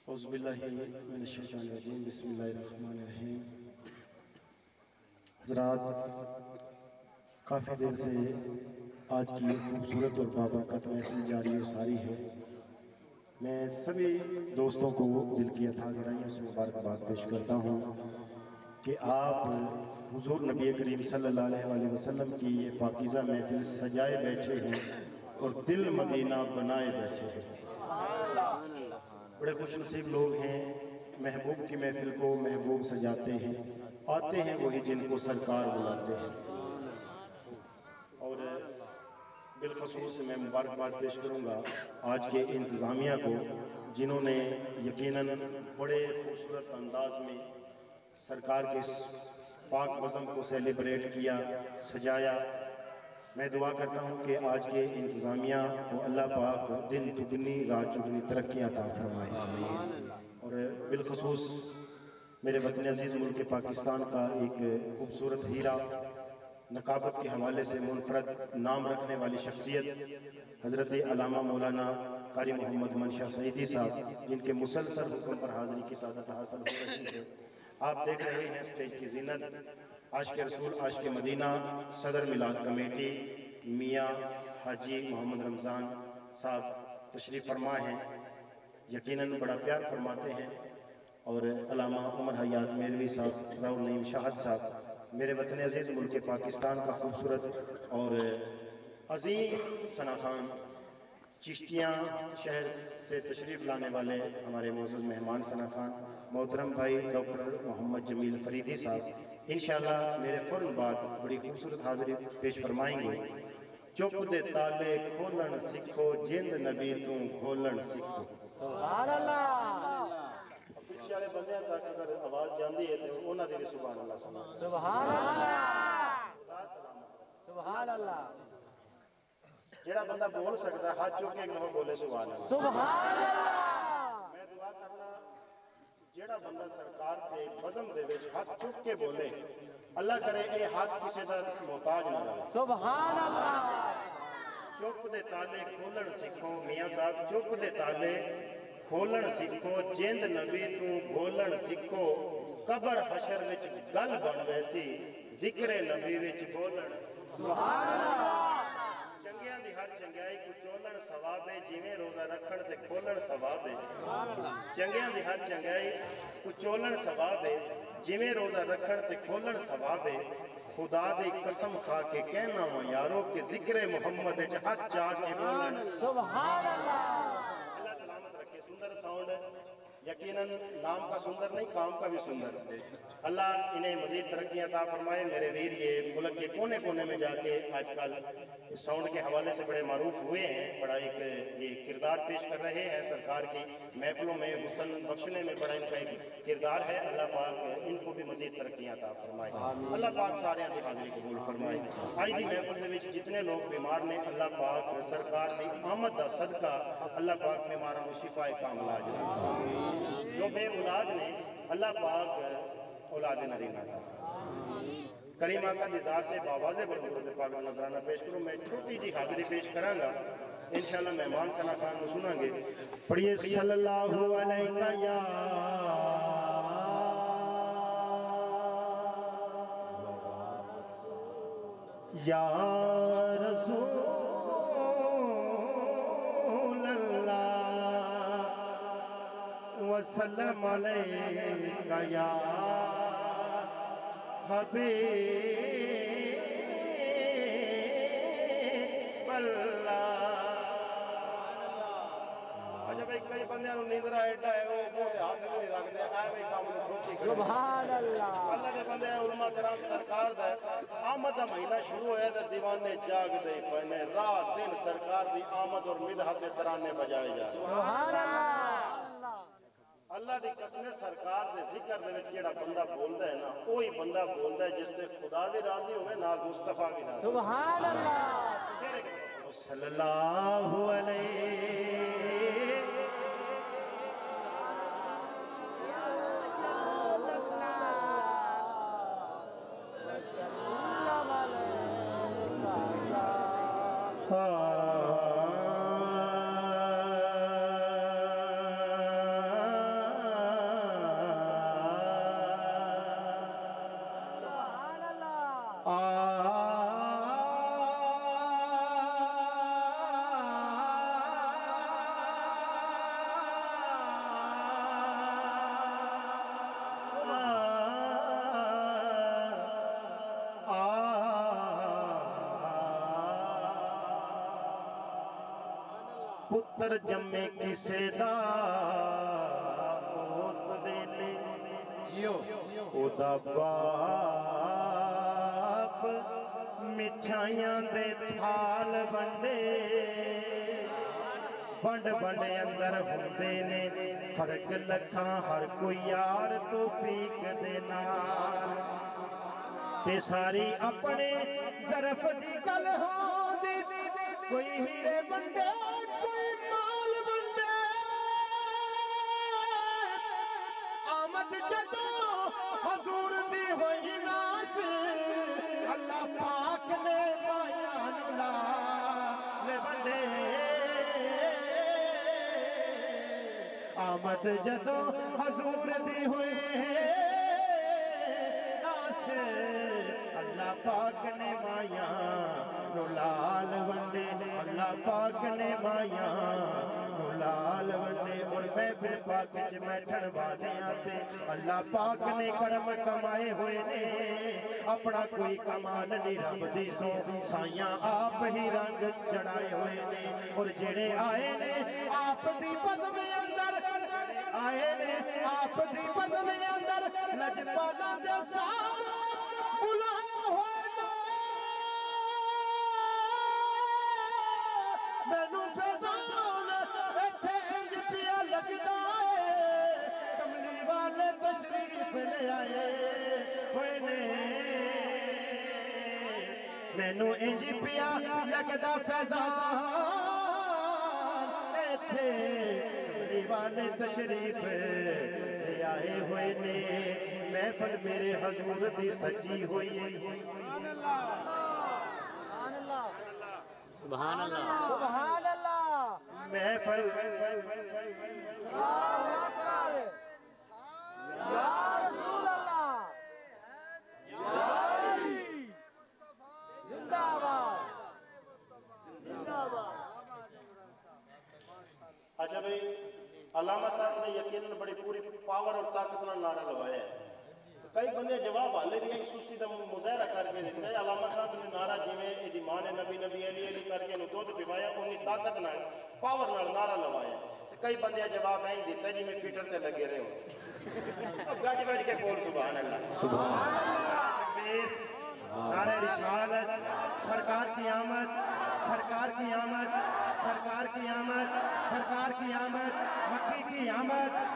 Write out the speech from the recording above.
اعوذ باللہ من الشیطان الرجیم بسم اللہ الرحمن الرحیم۔ حضرات، کافی دیر سے آج کی یہ خوبصورت اور بابرکت محفل جاری و ساری ہے۔ میں سبھی دوستوں کو دل کی اتھاہ گہرائیوں سے مبارکباد پیش کرتا ہوں کہ آپ حضور نبی کریم صلی اللہ علیہ وسلم کی یہ پاکیزہ محفل سجائے بیٹھے ہیں اور دل مدینہ بنائے بیٹھے ہیں۔ بڑے خوش نصیب لوگ ہیں، محبوب کی محفل کو محبوب سجاتے ہیں، آتے ہیں وہی جن کو سرکار بلاتے ہیں۔ اور بالخصوص میں مبارکباد پیش کروں گا آج کے انتظامیہ کو، جنہوں نے یقیناً بڑے خوبصورت انداز میں سرکار کے پاک بزم کو سیلیبریٹ کیا، سجایا۔ میں دعا کرتا ہوں کہ آج کے انتظامیہ کو اللہ پاک دن دگنی رات چگنی ترقی عطا فرمائے۔ اور بالخصوص میرے وطن عزیز ملک پاکستان کا ایک خوبصورت ہیرا، نقابت کے حوالے سے منفرد نام رکھنے والی شخصیت حضرت علامہ مولانا قاری محمد منشا سعیدی صاحب، جن کے مسلسل حکم پر حاضری کی سعادت حاصل ہو رہی ہے۔ آپ دیکھ رہے ہیں سٹیج کی زینت، عاشق رسول عاشق مدینہ صدر میلاد کمیٹی میاں حاجی محمد رمضان صاحب تشریف فرما ہیں۔ یقیناً بڑا پیار فرماتے ہیں۔ اور علامہ عمر حیات میروی صاحب، راؤ نعیم شاہد صاحب، میرے وطن عزیز ملک پاکستان کا خوبصورت اور عظیم ثنا خان، چشتیاں شہر سے تشریف لانے والے ہمارے معزز مہمان ثنا خان، محترم بھائی ڈاکٹر محمد جمیل فریدی صاحب انشاءاللہ میرے فوراً بعد بڑی خوبصورت حاضری پیش فرمائیں گے۔ چپ دے تالے کھولن سکھو، جند نبی توں کھولن سکھو۔ سبحان اللہ۔ پیچھے والے بندے تک اگر آواز جاندی ہے تو انہاں دی بھی سبحان اللہ سنا۔ سبحان اللہ۔ سبحان اللہ۔ جیڑا بندہ بول سکتا ہے ہاتھ چوکے ایک دفعہ بولے سبحان اللہ۔ سبحان اللہ۔ میں دعا کرنا جیڑا بندہ سرکار کے بزم دے وچ ہاتھ چوک کے بولے، اللہ کرے اے ہاتھ کسی دا محتاج نہ رہے۔ سبحان اللہ۔ چپ دے تالے کھولن سکھو، میاں صاحب چپ دے تالے کھولن سکھو، جند نبی توں گھولن سکھو، قبر حشر وچ گل بن ویسی، ذکر نبی وچ بولن۔ سبحان اللہ۔ چنگیاں دی ہر چنگیائی کو چولن ثوابے، جیویں روزہ رکھن تے کھولن ثوابے۔ چنگیاں دی ہر چنگیائی کو چولن ثوابے، جیویں روزہ رکھن تے کھولن ثوابے۔ خدا دی قسم کھا کے کہنا ہوا یارو کہ ذکر محمد اچ ہاتھ چاہ کے بولن۔ سبحان اللہ۔ اللہ سلامت رکھے۔ سندر ساؤنڈ یقیناً نام کا سندر نہیں، کام کا بھی سندر۔ اللہ انہیں مزید ترقی عطا فرمائے۔ میرے ویر یہ ملک کے کونے کونے میں جا کے آج کل اس ساؤنڈ کے حوالے سے بڑے معروف ہوئے ہیں، بڑا ایک یہ کردار پیش کر رہے ہیں سرکار کی محفلوں میں حسن بخشنے میں، بڑا ان کا ایک کردار ہے۔ اللہ پاک ان کو بھی مزید ترقی عطا فرمائے۔ اللہ پاک سارے دی حاضری قبول فرمائے۔ آج دی محفل دے وچ جتنے لوگ بیمار نے، اللہ پاک سرکار دی آمد دا صدقہ اللہ پاک بیماراں کو شفا کاملہ عاجلہ۔ جو بے اولاد نے اللہ پاک اولاد نرینہ عطا فرمائے۔ کریم آقا دی ذات باواز برمت پاک نظرانہ پیش کروں۔ میں چھوٹی جی حاضری پیش کراں گا، انشاءاللہ مہمان ثنا خان کو سنیں گے۔ پڑھیے صلی اللہ علیہ یا رسول وسلم علیکہ یا حبیب اللہ۔ اچھا بھئی کئی بندیاں نیندر ایڈا ہے وہ بہت ہاتھ میں نہیں رکھ دے، آئے بھئی کام میں کھوٹی کرے۔ سبحان اللہ۔ اللہ کے بندے علماء کرام سرکار دا آمد دا مہینہ شروع ہویا دا دیوانے جاگ دے پہنے، رات دن سرکار دی آمد اور مدحت ترانے بجائے جائے۔ سبحان اللہ۔ اللہ دی قسم سرکار دے ذکر دے وچ جیڑا بندہ بولدا ہے نا، وہی بندہ بولدا ہے جس تے خدا بھی راضی ہوئے، نال مصطفیٰ بھی راضی۔ سبحان اللہ۔ صلی اللہ علیہ ਪੁੱਤਰ ਜੰਮੇ ਕਿਸੇ ਦਾ ਉਸ ਵੇਲੇ ਉਹਦਾ ਬਾਪ ਮਿਠਾਈਆਂ ਦੇ ਥਾਲ ਵੰਡੇ ਵੰਡ ਅੰਦਰ ਹੁੰਦੇ ਨੇ ਫਰਕ ਲੱਖਾਂ ਹਰ ਕੋਈ ਯਾਰ ਤੌਫੀਕ ਦੇ ਨਾਲ ਤੇ ਸਾਰੀ ਆਪਣੇ ਜ਼ਰਫ ਦੀ ਗੱਲ ਹੋਂਦੀ ਕੋਈ ਹੀਰੇ ਵੰਡੇ ਕੋਈ ਮਾਲ ਵੰਡੇ ਆਮਦ ਜਦੋਂ ਹਜ਼ੂਰ ਦੀ ਹੋਈ ਨਾਸ اللہ پاک نے بیان لال بندے آمد جدو حضور دی ہوئے ناس اللہ پاک نے مایا لال بندے اللہ پاک نے مایا لال ونڈے اور محفل پاک وچ بیٹھن والے آتے اللہ پاک نے کرم کمائے ہوئے نے اپنا کوئی کمال نہیں رب دی سو سائیاں آپ ہی رنگ چڑھائے ہوئے نے اور جڑے آئے نے آپ دی بزم اندر آئے نے آپ دی بزم اندر لجپالا دے سارا بلائے ہوئے نے مینو فیضان کملی والے تشریف لے آئے ہوئے نے مینو انج پیا لگدا فیضان ایتھے کملی والے تشریف لے آئے ہوئے نے محفل میرے حضور دی سجی ہوئی سبحان اللہ سبحان اللہ محفل یا رسول اللہ یا علی زندہ آباد زندہ آباد اچھا بھئی علامہ صاحب نے یقیناً بڑی پوری پاور اور طاقت نہ نعرہ لگایا ہے کئی بندے جواب والے بھی ایک سوسی دا مظاہرہ کر کے دیتے ہیں علامہ صاحب نے نعرہ جویں ایدی ماں نے نبی علی کر کے انہوں دودھ پیوایا انہی طاقت نہ پاور نہ نعرہ لگایا کئی بندے جواب نہیں دیتا جی میں پیٹر تے لگے رہے ہوں گاج کے بول سبحان اللہ سبحان اللہ نعرہ رسالت سرکار کی آمد سرکار کی آمد سرکار کی آمد سرکار کی آمد مکی کی آمد